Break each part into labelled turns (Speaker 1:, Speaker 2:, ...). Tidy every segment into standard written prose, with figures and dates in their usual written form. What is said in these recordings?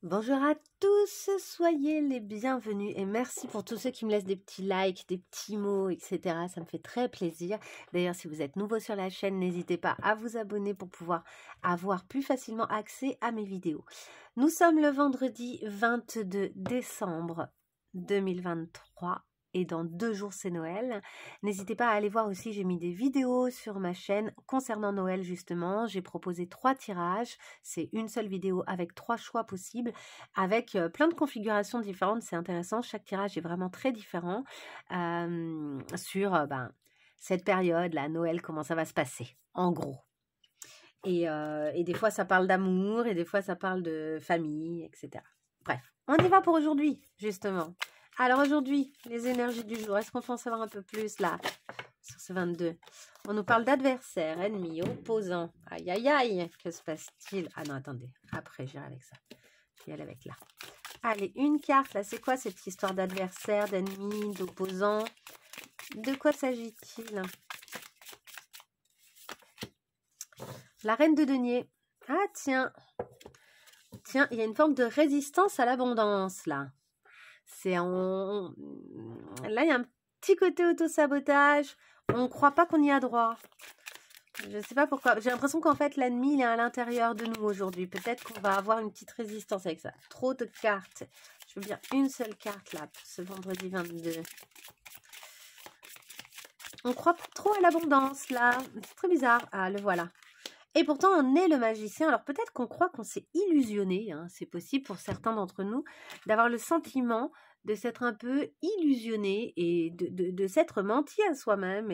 Speaker 1: Bonjour à tous, soyez les bienvenus et merci pour tous ceux qui me laissent des petits likes, des petits mots, etc. Ça me fait très plaisir. D'ailleurs, si vous êtes nouveau sur la chaîne, n'hésitez pas à vous abonner pour pouvoir avoir plus facilement accès à mes vidéos. Nous sommes le vendredi 22 décembre 2023. Et dans 2 jours, c'est Noël. N'hésitez pas à aller voir aussi, j'ai mis des vidéos sur ma chaîne concernant Noël justement. J'ai proposé 3 tirages. C'est une seule vidéo avec 3 choix possibles, avec plein de configurations différentes. C'est intéressant, chaque tirage est vraiment très différent sur cette période, là, Noël, comment ça va se passer, en gros. Et des fois, ça parle d'amour, et des fois, ça parle de famille, etc. Bref, on y va pour aujourd'hui, justement. Alors aujourd'hui, les énergies du jour, est-ce qu'on peut en savoir un peu plus là sur ce 22? On nous parle d'adversaires, ennemis, opposants. Aïe aïe aïe, que se passe-t-il? Ah non, attendez, après j'irai avec ça. Je vais aller avec là. Allez, une carte là, c'est quoi cette histoire d'adversaires, d'ennemis, d'opposants? De quoi s'agit-il? La reine de denier. Ah tiens, il y a une forme de résistance à l'abondance là. Là, il y a un petit côté auto-sabotage. On ne croit pas qu'on y a droit. Je ne sais pas pourquoi. J'ai l'impression qu'en fait, l'ennemi, il est à l'intérieur de nous aujourd'hui. Peut-être qu'on va avoir une petite résistance avec ça. Trop de cartes. Je veux bien une seule carte là pour ce vendredi 22. On croit pas trop à l'abondance là. C'est très bizarre. Ah, le voilà. Et pourtant, on est le magicien. Alors peut-être qu'on croit qu'on s'est illusionné, hein, c'est possible pour certains d'entre nous, d'avoir le sentiment de s'être un peu illusionné et de s'être menti à soi-même.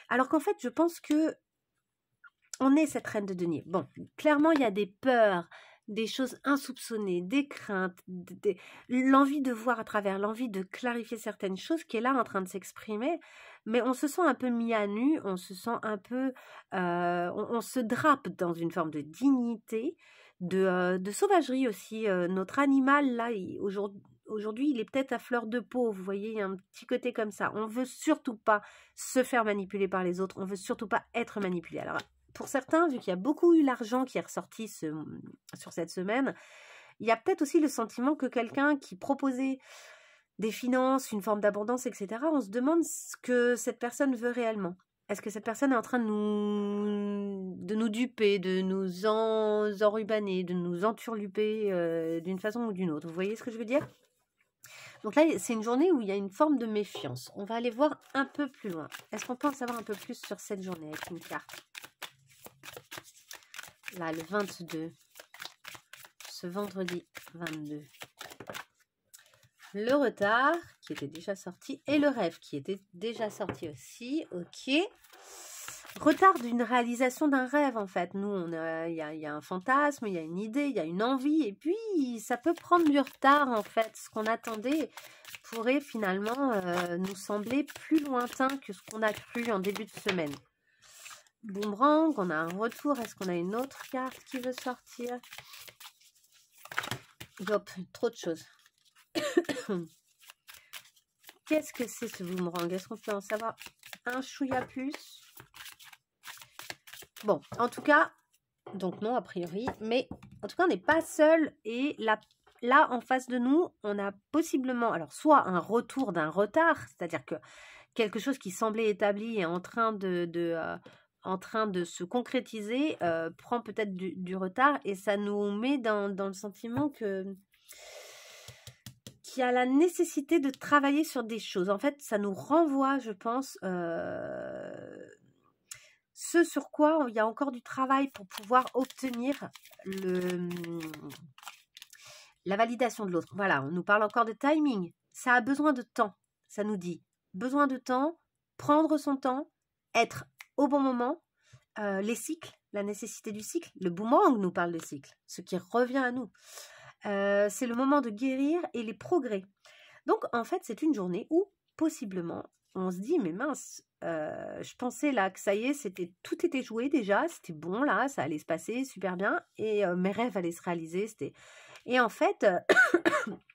Speaker 1: Alors qu'en fait, je pense que on est cette reine de denier. Bon, clairement, il y a des peurs, des choses insoupçonnées, des craintes, l'envie de voir à travers, l'envie de clarifier certaines choses qui est là en train de s'exprimer, mais on se sent un peu mis à nu, on se sent un peu, on se drape dans une forme de dignité, de sauvagerie aussi. Notre animal, là, aujourd'hui, il est peut-être à fleur de peau, vous voyez, il y a un petit côté comme ça. On veut surtout pas se faire manipuler par les autres, on veut surtout pas être manipulé. Alors, pour certains, vu qu'il y a beaucoup eu l'argent qui est ressorti sur cette semaine, il y a peut-être aussi le sentiment que quelqu'un qui proposait des finances, une forme d'abondance, etc., on se demande ce que cette personne veut réellement. Est-ce que cette personne est en train de nous duper, de nous enrubaner, de nous enturluper d'une façon ou d'une autre? Vous voyez ce que je veux dire? Donc là, c'est une journée où il y a une forme de méfiance. On va aller voir un peu plus loin. Est-ce qu'on peut en savoir un peu plus sur cette journée avec une carte? Là, le 22, ce vendredi 22. Le retard qui était déjà sorti et le rêve qui était déjà sorti aussi. Ok. Retard d'une réalisation d'un rêve en fait. Nous, il y a un fantasme, il y a une idée, il y a une envie et puis ça peut prendre du retard en fait. Ce qu'on attendait pourrait finalement nous sembler plus lointain que ce qu'on a cru en début de semaine. Boomerang, on a un retour. Est-ce qu'on a une autre carte qui veut sortir? Hop, trop de choses. Qu'est-ce que c'est ce boomerang? Est-ce qu'on peut en savoir un chouïa plus? Bon, en tout cas, donc non a priori, mais en tout cas on n'est pas seul et là en face de nous, on a possiblement, alors soit un retour d'un retard, c'est-à-dire que quelque chose qui semblait établi est en train de se concrétiser, prend peut-être du retard et ça nous met dans le sentiment qu'il y a la nécessité de travailler sur des choses. En fait, ça nous renvoie, je pense, ce sur quoi il y a encore du travail pour pouvoir obtenir la validation de l'autre. Voilà, on nous parle encore de timing. Ça a besoin de temps, ça nous dit. Besoin de temps, prendre son temps, être au bon moment, les cycles, la nécessité du cycle. Le boomerang nous parle des cycles, ce qui revient à nous. C'est le moment de guérir et les progrès. Donc, en fait, c'est une journée où, possiblement, on se dit, mais mince, je pensais là que ça y est, tout était joué déjà, c'était bon là, ça allait se passer super bien, et mes rêves allaient se réaliser, Et en fait,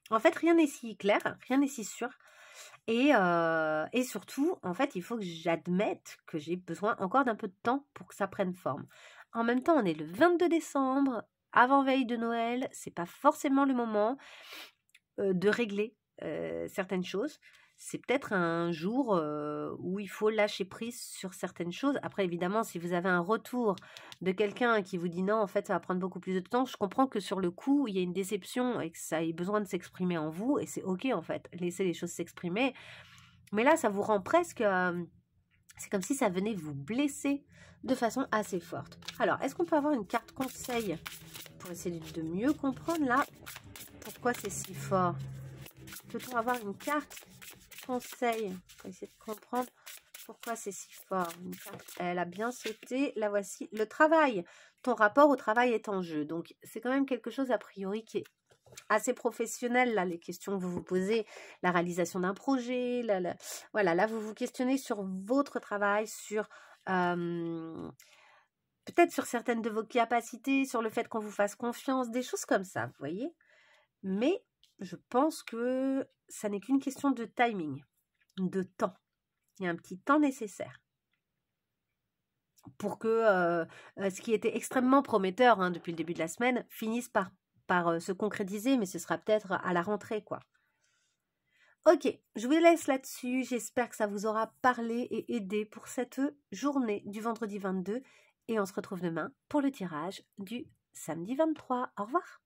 Speaker 1: rien n'est si clair, rien n'est si sûr. Et surtout, en fait, il faut que j'admette que j'ai besoin encore d'un peu de temps pour que ça prenne forme. En même temps, on est le 22 décembre, avant veille de Noël, c'est pas forcément le moment de régler certaines choses. C'est peut-être un jour où il faut lâcher prise sur certaines choses. Après, évidemment, si vous avez un retour de quelqu'un qui vous dit non, en fait, ça va prendre beaucoup plus de temps, je comprends que sur le coup, il y a une déception et que ça ait besoin de s'exprimer en vous. Et c'est OK, en fait. Laissez les choses s'exprimer. Mais là, ça vous rend presque... c'est comme si ça venait vous blesser de façon assez forte. Alors, est-ce qu'on peut avoir une carte conseil pour essayer de mieux comprendre là pourquoi c'est si fort? Peut-on avoir une carte conseil pour essayer de comprendre pourquoi c'est si fort? Une carte, elle a bien sauté. La voici. Le travail. Ton rapport au travail est en jeu. Donc, c'est quand même quelque chose a priori qui est assez professionnel, là, les questions que vous vous posez, la réalisation d'un projet, voilà, là, vous vous questionnez sur votre travail, sur peut-être sur certaines de vos capacités, sur le fait qu'on vous fasse confiance, des choses comme ça, vous voyez. Mais je pense que ça n'est qu'une question de timing, de temps. Il y a un petit temps nécessaire pour que ce qui était extrêmement prometteur depuis le début de la semaine finisse par se concrétiser, mais ce sera peut-être à la rentrée, quoi. Ok, je vous laisse là-dessus. J'espère que ça vous aura parlé et aidé pour cette journée du vendredi 22. Et on se retrouve demain pour le tirage du samedi 23. Au revoir.